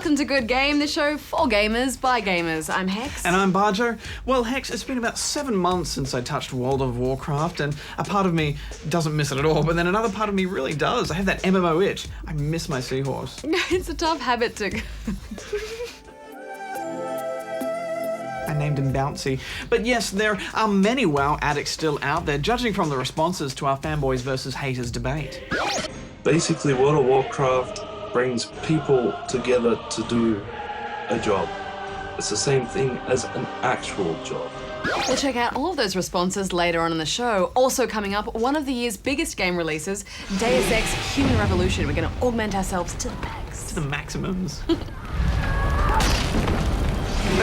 Welcome to Good Game, the show for gamers by gamers. I'm Hex. And I'm Barjo. Well, Hex, it's been about 7 months since I touched World of Warcraft, and a part of me doesn't miss it at all, but then another part of me really does. I have that MMO itch. I miss my seahorse. It's a tough habit to... I named him Bouncy. But yes, there are many WoW addicts still out there, judging from the responses to our Fanboys versus Haters debate. Basically, World of Warcraft brings people together to do a job. It's the same thing as an actual job. We'll check out all of those responses later on in the show. Also coming up, one of the year's biggest game releases, Deus Ex Human Revolution. We're going to augment ourselves to the max. To the maximums. That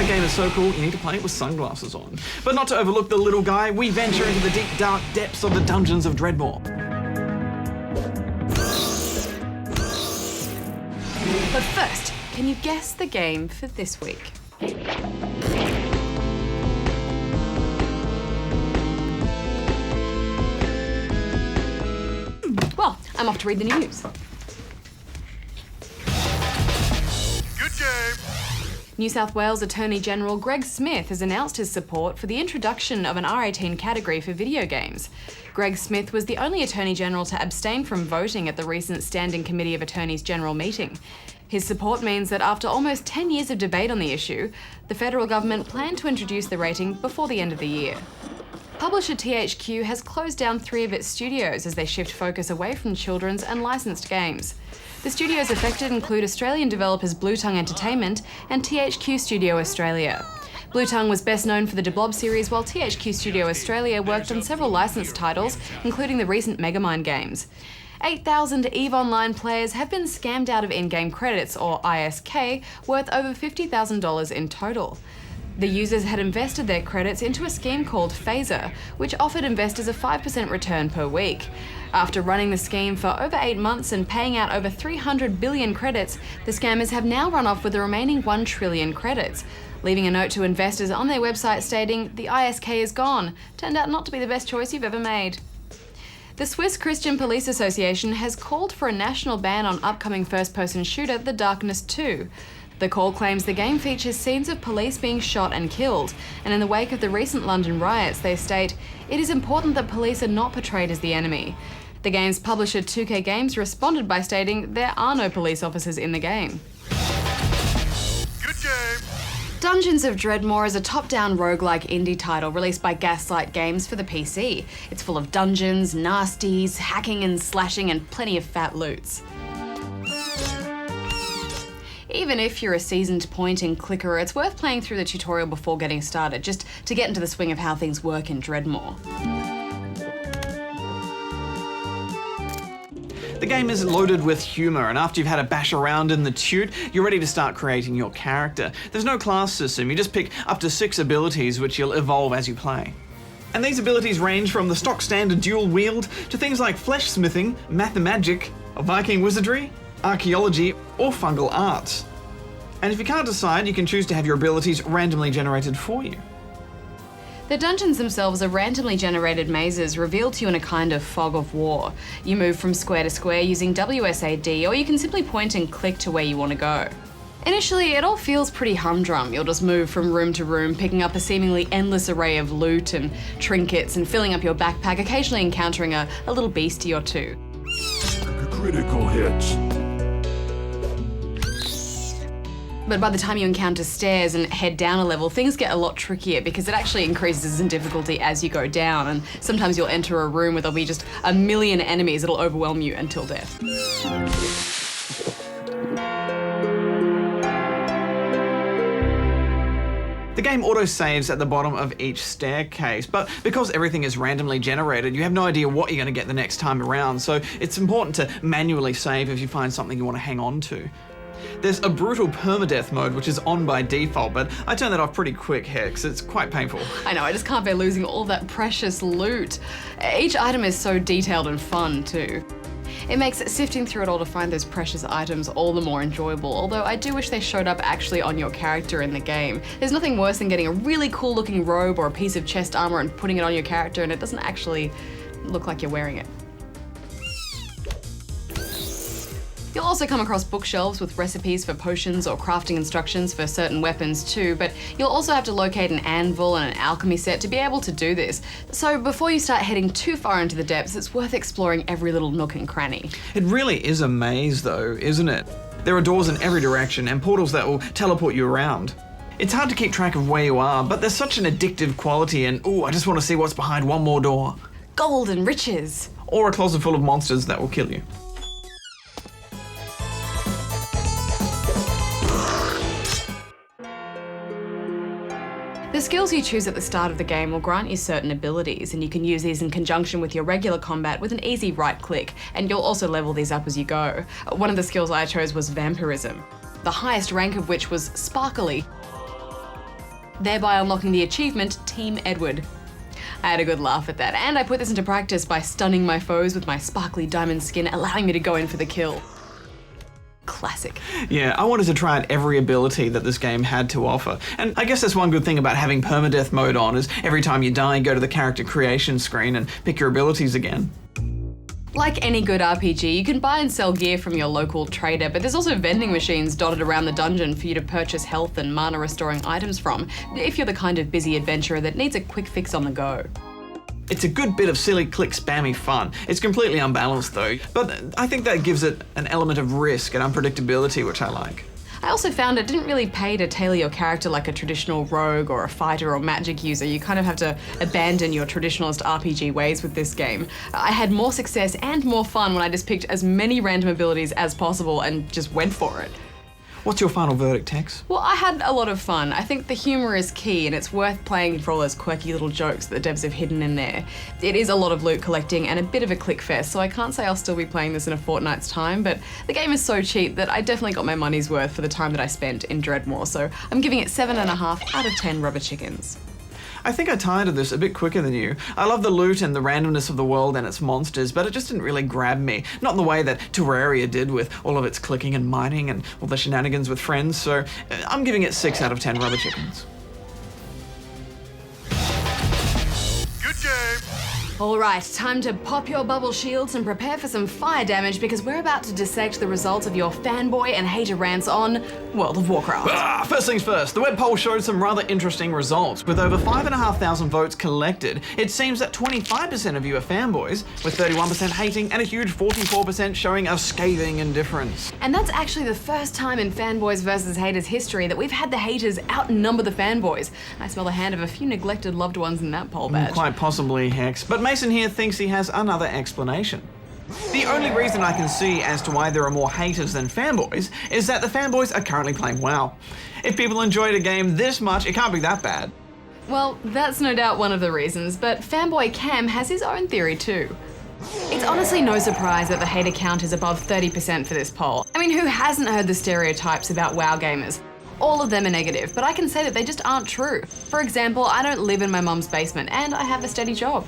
game is so cool, you need to play it with sunglasses on. But not to overlook the little guy, we venture into the deep, dark depths of the Dungeons of Dredmor. But first, can you guess the game for this week? Well, I'm off to read the news. Good game! New South Wales Attorney General Greg Smith has announced his support for the introduction of an R18 category for video games. Greg Smith was the only Attorney General to abstain from voting at the recent Standing Committee of Attorneys General meeting. His support means that after almost 10 years of debate on the issue, the federal government planned to introduce the rating before the end of the year. Publisher THQ has closed down 3 of its studios as they shift focus away from children's and licensed games. The studios affected include Australian developers Blue Tongue Entertainment and THQ Studio Australia. Blue Tongue was best known for the De Blob series, while THQ Studio Australia worked on several licensed titles, including the recent Megamind games. 8,000 EVE Online players have been scammed out of in-game credits, or ISK, worth over $50,000 in total. The users had invested their credits into a scheme called Phaser, which offered investors a 5% return per week. After running the scheme for over 8 months and paying out over 300 billion credits, the scammers have now run off with the remaining 1 trillion credits, leaving a note to investors on their website stating, "The ISK is gone. Turned out not to be the best choice you've ever made." The Swiss Christian Police Association has called for a national ban on upcoming first-person shooter The Darkness 2. The call claims the game features scenes of police being shot and killed, and in the wake of the recent London riots, they state, "It is important that police are not portrayed as the enemy." The game's publisher 2K Games responded by stating there are no police officers in the game. Good game! Dungeons of Dredmor is a top-down roguelike indie title released by Gaslight Games for the PC. It's full of dungeons, nasties, hacking and slashing, and plenty of fat loots. Even if you're a seasoned point-and-clicker, it's worth playing through the tutorial before getting started, just to get into the swing of how things work in Dredmor. The game is loaded with humour, and after you've had a bash around in the tute, you're ready to start creating your character. There's no class system, you just pick up to 6 abilities which you'll evolve as you play. And these abilities range from the stock standard dual wield to things like flesh smithing, mathemagic, Viking wizardry, archaeology, or fungal arts. And if you can't decide, you can choose to have your abilities randomly generated for you. The dungeons themselves are randomly generated mazes revealed to you in a kind of fog of war. You move from square to square using WSAD, or you can simply point and click to where you want to go. Initially, it all feels pretty humdrum. You'll just move from room to room, picking up a seemingly endless array of loot and trinkets and filling up your backpack, occasionally encountering a little beastie or two. Critical hits. But by the time you encounter stairs and head down a level, things get a lot trickier because it actually increases in difficulty as you go down, and sometimes you'll enter a room where there'll be just a million enemies that'll overwhelm you until death. The game auto-saves at the bottom of each staircase, but because everything is randomly generated, you have no idea what you're going to get the next time around, so it's important to manually save if you find something you want to hang on to. There's a brutal permadeath mode which is on by default, but I turn that off pretty quick, Hex. It's quite painful. I know, I just can't bear losing all that precious loot. Each item is so detailed and fun too. It makes sifting through it all to find those precious items all the more enjoyable, although I do wish they showed up actually on your character in the game. There's nothing worse than getting a really cool looking robe or a piece of chest armor and putting it on your character and it doesn't actually look like you're wearing it. You'll also come across bookshelves with recipes for potions or crafting instructions for certain weapons too, but you'll also have to locate an anvil and an alchemy set to be able to do this. So before you start heading too far into the depths, it's worth exploring every little nook and cranny. It really is a maze though, isn't it? There are doors in every direction and portals that will teleport you around. It's hard to keep track of where you are, but there's such an addictive quality and I just want to see what's behind one more door. Gold and riches. Or a closet full of monsters that will kill you. The skills you choose at the start of the game will grant you certain abilities, and you can use these in conjunction with your regular combat with an easy right click, and you'll also level these up as you go. One of the skills I chose was Vampirism, the highest rank of which was Sparkly, thereby unlocking the achievement Team Edward. I had a good laugh at that, and I put this into practice by stunning my foes with my sparkly diamond skin, allowing me to go in for the kill. Classic. Yeah, I wanted to try out every ability that this game had to offer. And I guess that's one good thing about having permadeath mode on, is every time you die, go to the character creation screen and pick your abilities again. Like any good RPG, you can buy and sell gear from your local trader, but there's also vending machines dotted around the dungeon for you to purchase health and mana restoring items from, if you're the kind of busy adventurer that needs a quick fix on the go. It's a good bit of silly click spammy fun. It's completely unbalanced though, but I think that gives it an element of risk and unpredictability, which I like. I also found it didn't really pay to tailor your character like a traditional rogue or a fighter or magic user. You kind of have to abandon your traditionalist RPG ways with this game. I had more success and more fun when I just picked as many random abilities as possible and just went for it. What's your final verdict, Tex? Well, I had a lot of fun. I think the humour is key, and it's worth playing for all those quirky little jokes that the devs have hidden in there. It is a lot of loot collecting and a bit of a click fest, so I can't say I'll still be playing this in a fortnight's time, but the game is so cheap that I definitely got my money's worth for the time that I spent in Dredmor, so I'm giving it 7.5 out of 10 rubber chickens. I think I tired of this a bit quicker than you. I love the loot and the randomness of the world and its monsters, but it just didn't really grab me. Not in the way that Terraria did with all of its clicking and mining and all the shenanigans with friends, so I'm giving it 6 out of 10 rubber chickens. Good game. Alright, time to pop your bubble shields and prepare for some fire damage because we're about to dissect the results of your fanboy and hater rants on World of Warcraft. First things first, the web poll showed some rather interesting results. With over 5,500 votes collected, it seems that 25% of you are fanboys, with 31% hating and a huge 44% showing a scathing indifference. And that's actually the first time in fanboys versus haters history that we've had the haters outnumber the fanboys. I smell the hand of a few neglected loved ones in that poll badge. Quite possibly, Hex, but Mason here thinks he has another explanation. The only reason I can see as to why there are more haters than fanboys is that the fanboys are currently playing WoW. If people enjoyed a game this much, it can't be that bad. Well, that's no doubt one of the reasons, but fanboy Cam has his own theory too. It's honestly no surprise that the hater count is above 30% for this poll. I mean, who hasn't heard the stereotypes about WoW gamers? All of them are negative, but I can say that they just aren't true. For example, I don't live in my mum's basement and I have a steady job.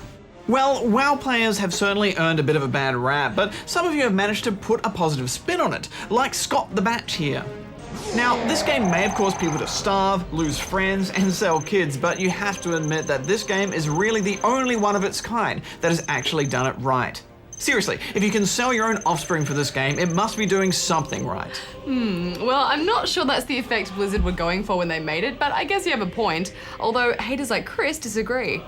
Well, WoW players have certainly earned a bit of a bad rap, but some of you have managed to put a positive spin on it, like Scott the Batch here. Now, this game may have caused people to starve, lose friends, and sell kids, but you have to admit that this game is really the only one of its kind that has actually done it right. Seriously, if you can sell your own offspring for this game, it must be doing something right. Well, I'm not sure that's the effect Blizzard were going for when they made it, but I guess you have a point. Although haters like Chris disagree.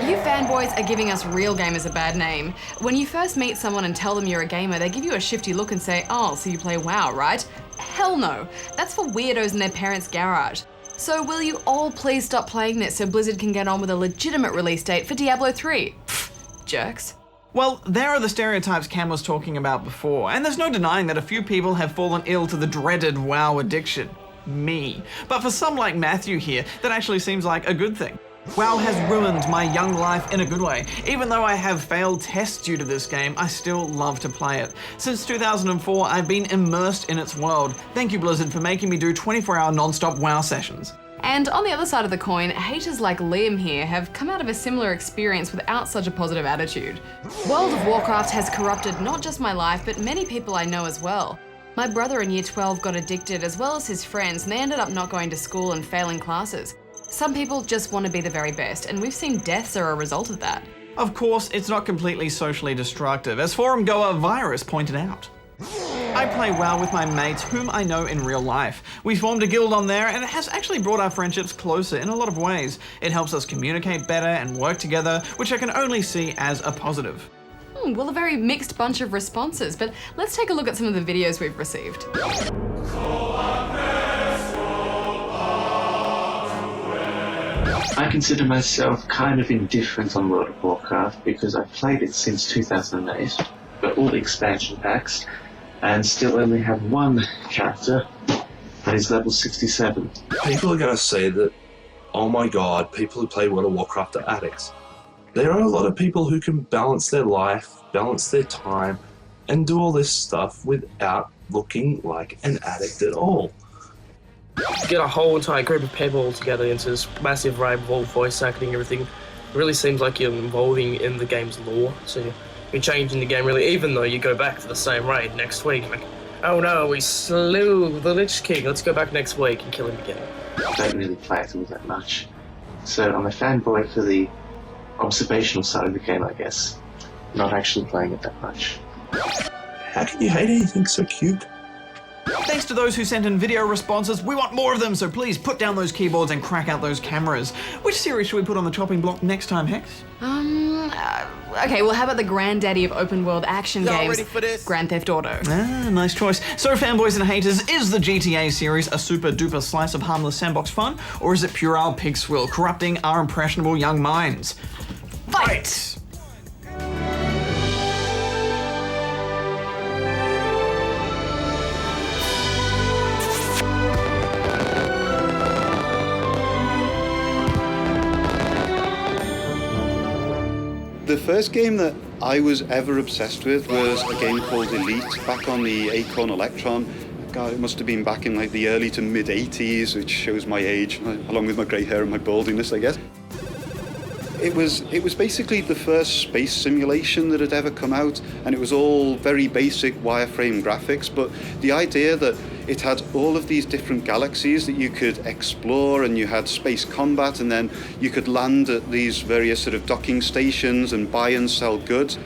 You fanboys are giving us real gamers a bad name. When you first meet someone and tell them you're a gamer, they give you a shifty look and say, "Oh, so you play WoW, right?" Hell no. That's for weirdos in their parents' garage. So will you all please stop playing this so Blizzard can get on with a legitimate release date for Diablo 3? Pfft, jerks. Well, there are the stereotypes Cam was talking about before, and there's no denying that a few people have fallen ill to the dreaded WoW addiction. Me. But for some like Matthew here, that actually seems like a good thing. WoW has ruined my young life in a good way. Even though I have failed tests due to this game, I still love to play it. Since 2004, I've been immersed in its world. Thank you, Blizzard, for making me do 24-hour non-stop WoW sessions. And on the other side of the coin, haters like Liam here have come out of a similar experience without such a positive attitude. World of Warcraft has corrupted not just my life, but many people I know as well. My brother in year 12 got addicted as well as his friends, and they ended up not going to school and failing classes. Some people just want to be the very best, and we've seen deaths are a result of that. Of course, it's not completely socially destructive, as forum goer Virus pointed out. I play WoW with my mates whom I know in real life. We formed a guild on there and it has actually brought our friendships closer in a lot of ways. It helps us communicate better and work together, which I can only see as a positive. Well, a very mixed bunch of responses, but let's take a look at some of the videos we've received. I consider myself kind of indifferent on World of Warcraft because I've played it since 2008, got all the expansion packs, and still only have one character that is level 67. People are going to say that, oh my god, people who play World of Warcraft are addicts. There are a lot of people who can balance their life, balance their time, and do all this stuff without looking like an addict at all. Get a whole entire group of people all together into this massive raid of all voice acting and everything. It really seems like you're involving in the game's lore, so you're changing the game really, even though you go back to the same raid next week. Like, oh no, we slew the Lich King, let's go back next week and kill him again. I don't really play it all that much, so I'm a fanboy for the observational side of the game, I guess. Not actually playing it that much. How can you hate anything so cute? Thanks to those who sent in video responses. We want more of them, so please put down those keyboards and crack out those cameras. Which series should we put on the chopping block next time, Hex? Okay, well, how about the granddaddy of open world action games, ready for this? Grand Theft Auto? Ah, nice choice. So, fanboys and haters, is the GTA series a super duper slice of harmless sandbox fun, or is it puerile pig swill corrupting our impressionable young minds? Fight! The first game that I was ever obsessed with was a game called Elite, back on the Acorn Electron. God, it must have been back in like the early to mid 80s, which shows my age, along with my grey hair and my baldiness, I guess. It was basically the first space simulation that had ever come out, and it was all very basic wireframe graphics, but the idea that it had all of these different galaxies that you could explore, and you had space combat, and then you could land at these various sort of docking stations and buy and sell goods.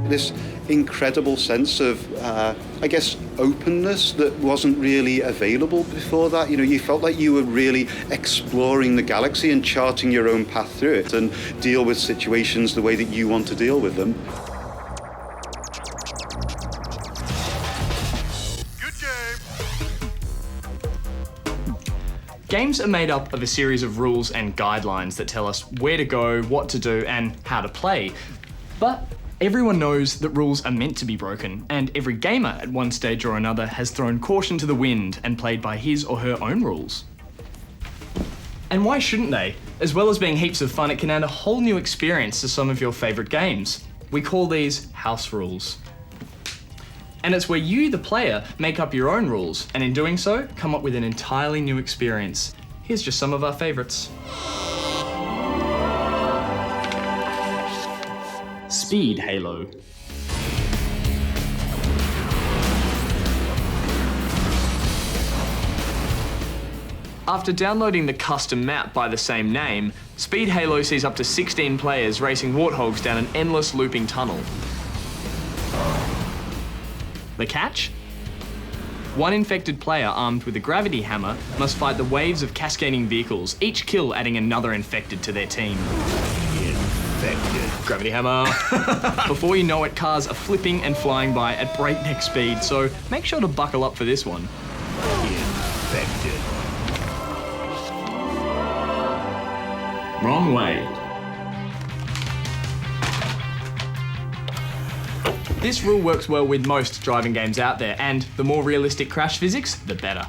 This incredible sense of, I guess, openness that wasn't really available before that. You know, you felt like you were really exploring the galaxy and charting your own path through it and deal with situations the way that you want to deal with them. Good game. Games are made up of a series of rules and guidelines that tell us where to go, what to do, and how to play. But everyone knows that rules are meant to be broken, and every gamer at one stage or another has thrown caution to the wind and played by his or her own rules. And why shouldn't they? As well as being heaps of fun, it can add a whole new experience to some of your favourite games. We call these house rules. And it's where you, the player, make up your own rules, and in doing so, come up with an entirely new experience. Here's just some of our favourites. Speed Halo. After downloading the custom map by the same name, Speed Halo sees up to 16 players racing warthogs down an endless looping tunnel. The catch? One infected player armed with a gravity hammer must fight the waves of cascading vehicles, each kill adding another infected to their team. Gravity hammer. Before you know it, cars are flipping and flying by at breakneck speed, so make sure to buckle up for this one. Infected. Wrong way. This rule works well with most driving games out there, and the more realistic crash physics, the better.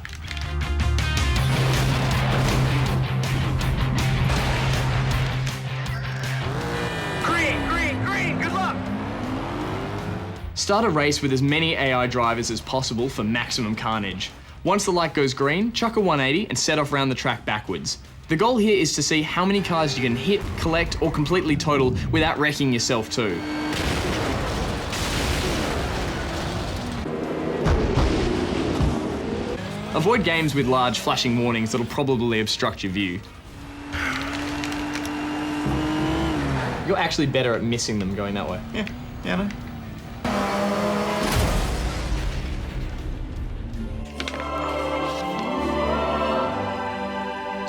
Start a race with as many AI drivers as possible for maximum carnage. Once the light goes green, chuck a 180 and set off around the track backwards. The goal here is to see how many cars you can hit, collect, or completely total without wrecking yourself too. Avoid games with large flashing warnings that'll probably obstruct your view. You're actually better at missing them going that way. Yeah, I know.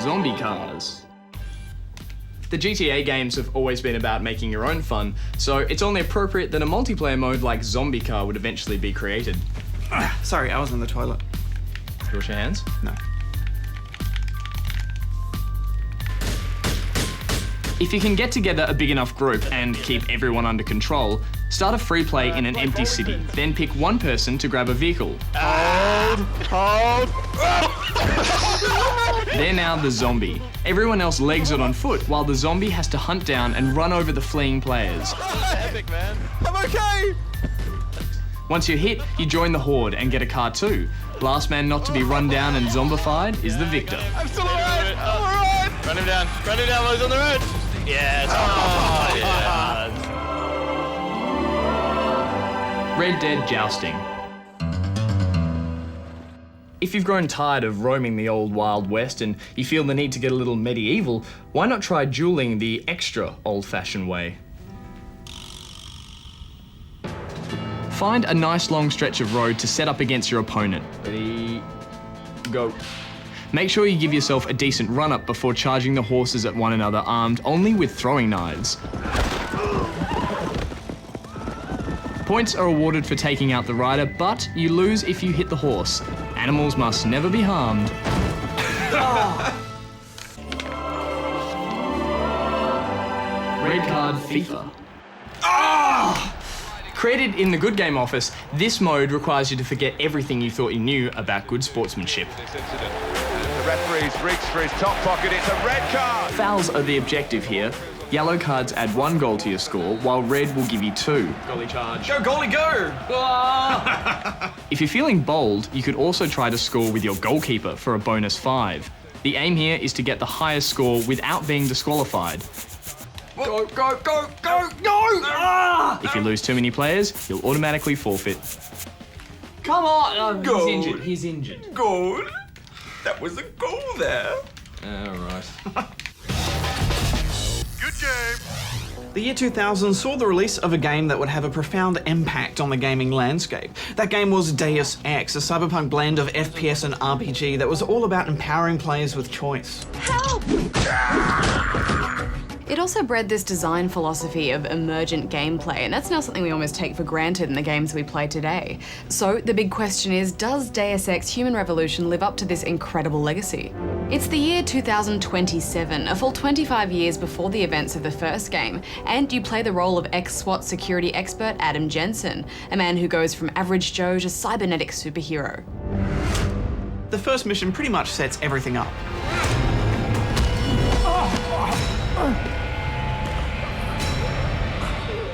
Zombie cars. The GTA games have always been about making your own fun, so it's only appropriate that a multiplayer mode like Zombie Car would eventually be created. Sorry, I was in the toilet. You wash your hands? No. If you can get together a big enough group and keep everyone under control, start a free play in an empty city, then pick one person to grab a vehicle. Hold! They're now the zombie. Everyone else legs it on foot, while the zombie has to hunt down and run over the fleeing players. Epic, man. I'm okay! Once you're hit, you join the horde and get a car too. Last man not to be run down and zombified is the victor. I'm still alright! I'm alright! Run him down while he's on the road! Yes! Oh, yeah! Red Dead Jousting. If you've grown tired of roaming the old Wild West and you feel the need to get a little medieval, why not try dueling the extra old-fashioned way? Find a nice long stretch of road to set up against your opponent. Ready, go. Make sure you give yourself a decent run-up before charging the horses at one another armed only with throwing knives. Points are awarded for taking out the rider, but you lose if you hit the horse. Animals must never be harmed. Red card FIFA. Created in the Good Game Office, this mode requires you to forget everything you thought you knew about good sportsmanship. This incident. The referee's reached for his top pocket. It's a red card! Fouls are the objective here. Yellow cards add 1 goal to your score, while red will give you 2. Goalie charge. Go, goalie, go! If you're feeling bold, you could also try to score with your goalkeeper for a bonus 5. The aim here is to get the highest score without being disqualified. Go, go, go, go, go! If you lose too many players, you'll automatically forfeit. Come on! He's injured. He's injured. Goal! That was a goal there. All right. Good game! The year 2000 saw the release of a game that would have a profound impact on the gaming landscape. That game was Deus Ex, a cyberpunk blend of FPS and RPG that was all about empowering players with choice. Help! It also bred this design philosophy of emergent gameplay, and that's now something we almost take for granted in the games we play today. So the big question is, does Deus Ex Human Revolution live up to this incredible legacy? It's the year 2027, a full 25 years before the events of the first game, and you play the role of ex-SWAT security expert Adam Jensen, a man who goes from average Joe to cybernetic superhero. The first mission pretty much sets everything up.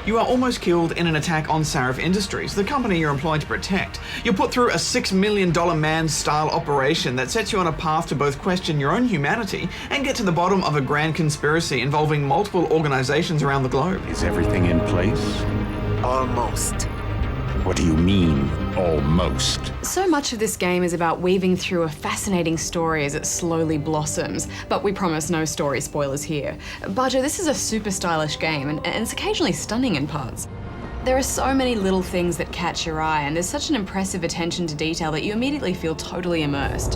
You are almost killed in an attack on Sarif Industries, the company you're employed to protect. You're put through a $6 million man-style operation that sets you on a path to both question your own humanity and get to the bottom of a grand conspiracy involving multiple organizations around the globe. Is everything in place? Almost. What do you mean, almost? So much of this game is about weaving through a fascinating story as it slowly blossoms, but we promise no story spoilers here. Bajo, this is a super stylish game, and it's occasionally stunning in parts. There are so many little things that catch your eye, and there's such an impressive attention to detail that you immediately feel totally immersed.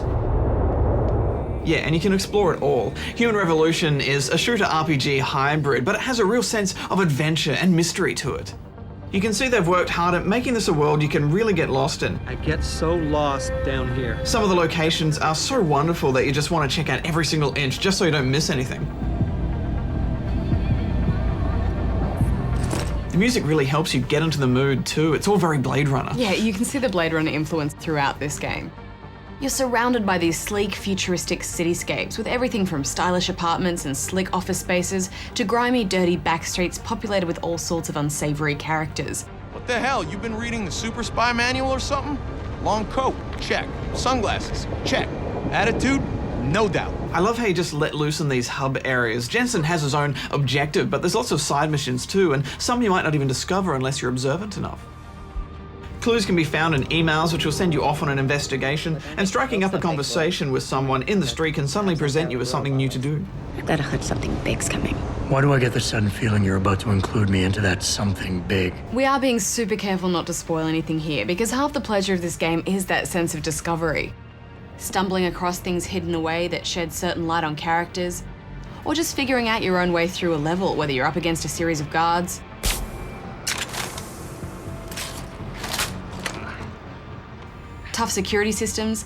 Yeah, and you can explore it all. Human Revolution is a shooter RPG hybrid, but it has a real sense of adventure and mystery to it. You can see they've worked hard at making this a world you can really get lost in. I get so lost down here. Some of the locations are so wonderful that you just want to check out every single inch just so you don't miss anything. The music really helps you get into the mood too. It's all very Blade Runner. Yeah, you can see the Blade Runner influence throughout this game. You're surrounded by these sleek, futuristic cityscapes with everything from stylish apartments and slick office spaces to grimy, dirty backstreets populated with all sorts of unsavory characters. What the hell? You been reading the Super Spy Manual or something? Long coat? Check. Sunglasses? Check. Attitude? No doubt. I love how you just let loose in these hub areas. Jensen has his own objective, but there's lots of side missions too, and some you might not even discover unless you're observant enough. Clues can be found in emails, which will send you off on an investigation, and striking up a conversation with someone in the street can suddenly present you with something new to do. I've got a hunch something big's coming. Why do I get the sudden feeling you're about to include me into that something big? We are being super careful not to spoil anything here, because half the pleasure of this game is that sense of discovery. Stumbling across things hidden away that shed certain light on characters, or just figuring out your own way through a level, whether you're up against a series of guards, tough security systems,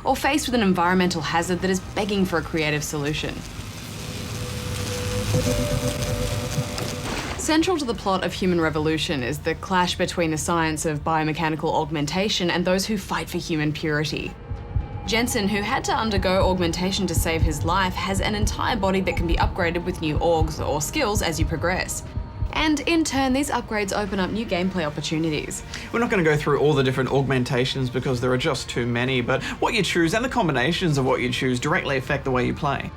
or faced with an environmental hazard that is begging for a creative solution. Central to the plot of Human Revolution is the clash between the science of biomechanical augmentation and those who fight for human purity. Jensen, who had to undergo augmentation to save his life, has an entire body that can be upgraded with new augs or skills as you progress. And in turn, these upgrades open up new gameplay opportunities. We're not going to go through all the different augmentations because there are just too many, but what you choose and the combinations of what you choose directly affect the way you play.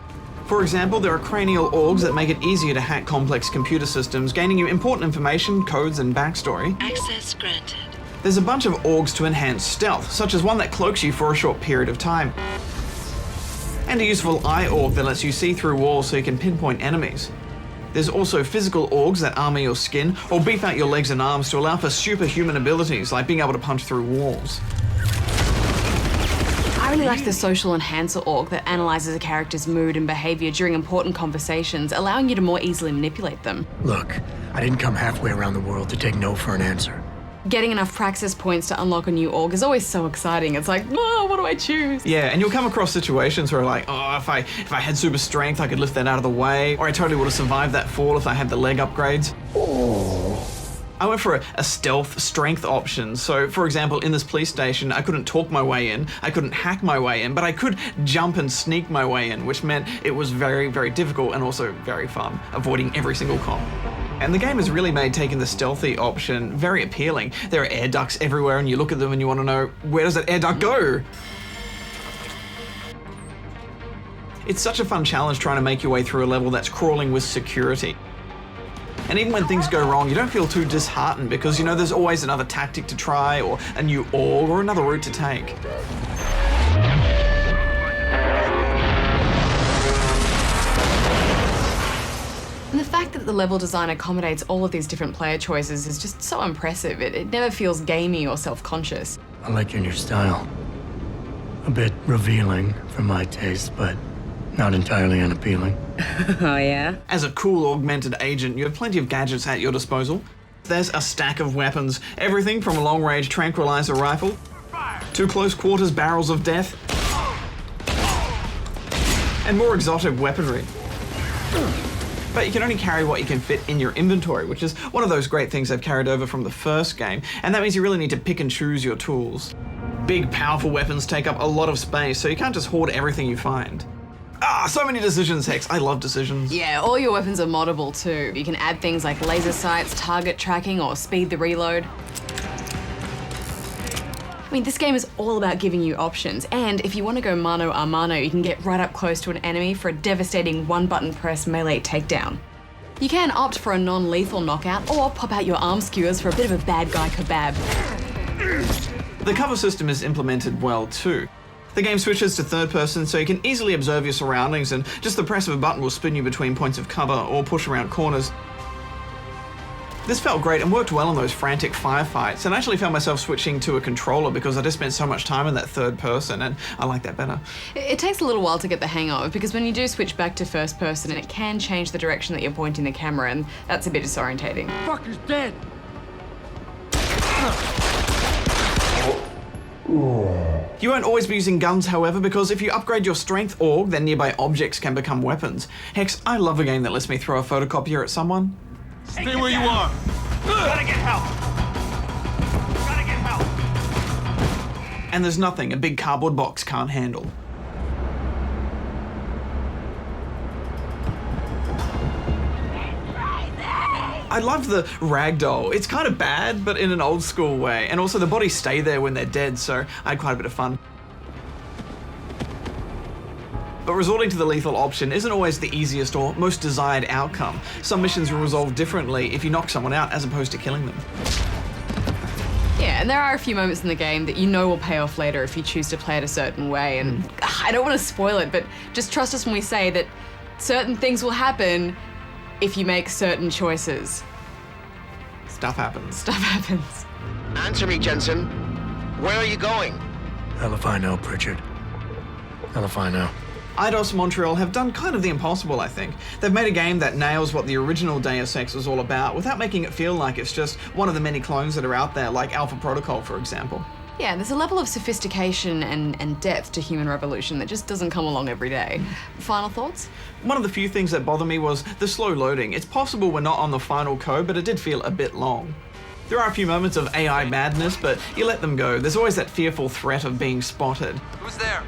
For example, there are cranial augs that make it easier to hack complex computer systems, gaining you important information, codes, and backstory. Access granted. There's a bunch of augs to enhance stealth, such as one that cloaks you for a short period of time. And a useful eye aug that lets you see through walls so you can pinpoint enemies. There's also physical augs that armor your skin or beef out your legs and arms to allow for superhuman abilities like being able to punch through walls. I really like the social enhancer aug that analyzes a character's mood and behavior during important conversations, allowing you to more easily manipulate them. Look, I didn't come halfway around the world to take no for an answer. Getting enough praxis points to unlock a new aug is always so exciting. It's like, whoa, what do I choose? Yeah, and you'll come across situations where like, oh, if I had super strength, I could lift that out of the way, or I totally would have survived that fall if I had the leg upgrades. I went for a stealth strength option. So, for example, in this police station, I couldn't talk my way in, I couldn't hack my way in, but I could jump and sneak my way in, which meant it was very, very difficult and also very fun, avoiding every single cop. And the game has really made taking the stealthy option very appealing. There are air ducts everywhere and you look at them and you want to know, where does that air duct go? It's such a fun challenge trying to make your way through a level that's crawling with security. And even when things go wrong, you don't feel too disheartened because you know there's always another tactic to try or a new aug or another route to take. And the fact that the level design accommodates all of these different player choices is just so impressive. It never feels gamey or self-conscious. I like your new style. A bit revealing for my taste, but not entirely unappealing. Oh, yeah? As a cool augmented agent, you have plenty of gadgets at your disposal. There's a stack of weapons, everything from a long-range tranquilizer rifle to close quarters barrels of death and more exotic weaponry. But you can only carry what you can fit in your inventory, which is one of those great things I've carried over from the first game, and that means you really need to pick and choose your tools. Big, powerful weapons take up a lot of space, so you can't just hoard everything you find. So many decisions, Hex. I love decisions. Yeah, all your weapons are moddable too. You can add things like laser sights, target tracking, or speed the reload. I mean, this game is all about giving you options, and if you want to go mano a mano, you can get right up close to an enemy for a devastating one-button press melee takedown. You can opt for a non-lethal knockout, or pop out your arm skewers for a bit of a bad guy kebab. The cover system is implemented well too. The game switches to third person so you can easily observe your surroundings and just the press of a button will spin you between points of cover or push around corners. This felt great and worked well on those frantic firefights, and I actually found myself switching to a controller because I just spent so much time in that third person and I like that better. It takes a little while to get the hang of because when you do switch back to first person, it can change the direction that you're pointing the camera, and that's a bit disorientating. Fucker's dead. You won't always be using guns, however, because if you upgrade your strength aug, then nearby objects can become weapons. Hex, I love a game that lets me throw a photocopier at someone. Stay where you are. Gotta get help. Gotta get help. And there's nothing a big cardboard box can't handle. I love the ragdoll. It's kind of bad, but in an old school way. And also the bodies stay there when they're dead, so I had quite a bit of fun. but resorting to the lethal option isn't always the easiest or most desired outcome. Some missions will resolve differently if you knock someone out as opposed to killing them. Yeah, and there are a few moments in the game that you know will pay off later if you choose to play it a certain way, and I don't want to spoil it, but just trust us when we say that certain things will happen if you make certain choices. Stuff happens. Stuff happens. Answer me, Jensen. Where are you going? Hell if I know, Pritchard. Hell if I know. Eidos Montreal have done kind of the impossible, I think. They've made a game that nails what the original Deus Ex was all about without making it feel like it's just one of the many clones that are out there, like Alpha Protocol, for example. Yeah, there's a level of sophistication and depth to Human Revolution that just doesn't come along every day. Final thoughts? One of the few things that bother me was the slow loading. It's possible we're not on the final code, but it did feel a bit long. There are a few moments of AI madness, but you let them go. There's always that fearful threat of being spotted. Who's there?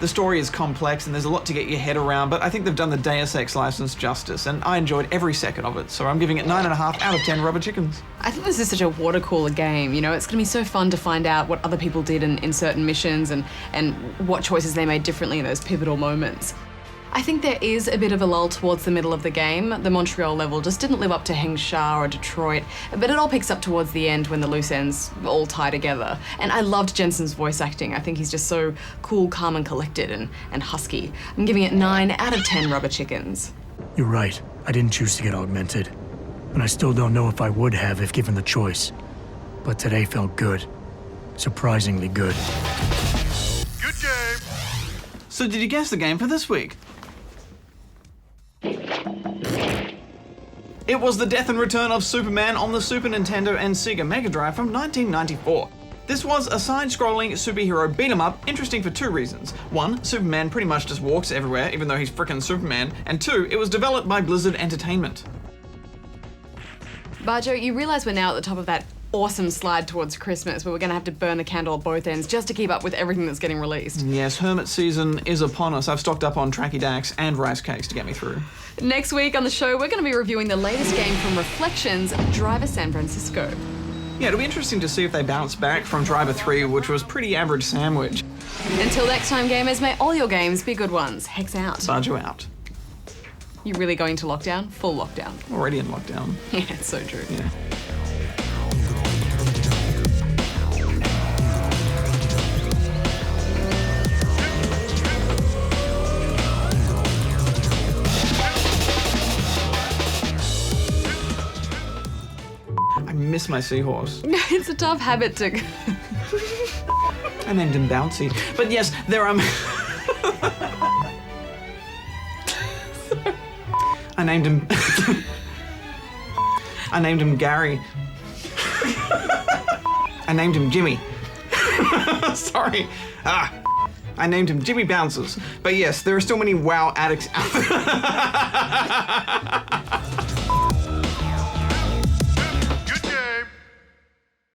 The story is complex and there's a lot to get your head around, but I think they've done the Deus Ex license justice, and I enjoyed every second of it, so I'm giving it 9.5 out of 10 rubber chickens. I think this is such a water cooler game, you know, it's gonna be so fun to find out what other people did in certain missions and what choices they made differently in those pivotal moments. I think there is a bit of a lull towards the middle of the game. The Montreal level just didn't live up to Hengsha or Detroit, but it all picks up towards the end when the loose ends all tie together. And I loved Jensen's voice acting. I think he's just so cool, calm and collected and husky. I'm giving it 9 out of 10 rubber chickens. You're right. I didn't choose to get augmented. And I still don't know if I would have if given the choice. But today felt good. Surprisingly good. Good game. So did you guess the game for this week? It was the death and return of Superman on the Super Nintendo and Sega Mega Drive from 1994. This was a side-scrolling superhero beat-em-up, interesting for 2 reasons. 1, Superman pretty much just walks everywhere, even though he's frickin' Superman, and 2, it was developed by Blizzard Entertainment. Barjo, you realise we're now at the top of that awesome slide towards Christmas where we're going to have to burn the candle at both ends just to keep up with everything that's getting released. Yes, Hermit season is upon us. I've stocked up on Tracky Dacks and rice cakes to get me through. Next week on the show, we're going to be reviewing the latest game from Reflections, Driver San Francisco. Yeah, it'll be interesting to see if they bounce back from Driver 3, which was pretty average sandwich. Until next time, gamers, may all your games be good ones. Hex out. Barjo out. You really going to lockdown? Full lockdown. Already in lockdown. Yeah, it's so true. Yeah. I miss my seahorse. It's a tough habit to... I named him Bouncy. But yes, there are... I named him... I named him Gary. I named him Jimmy. Sorry. I named him Jimmy Bounces. But yes, there are still many WoW addicts out there.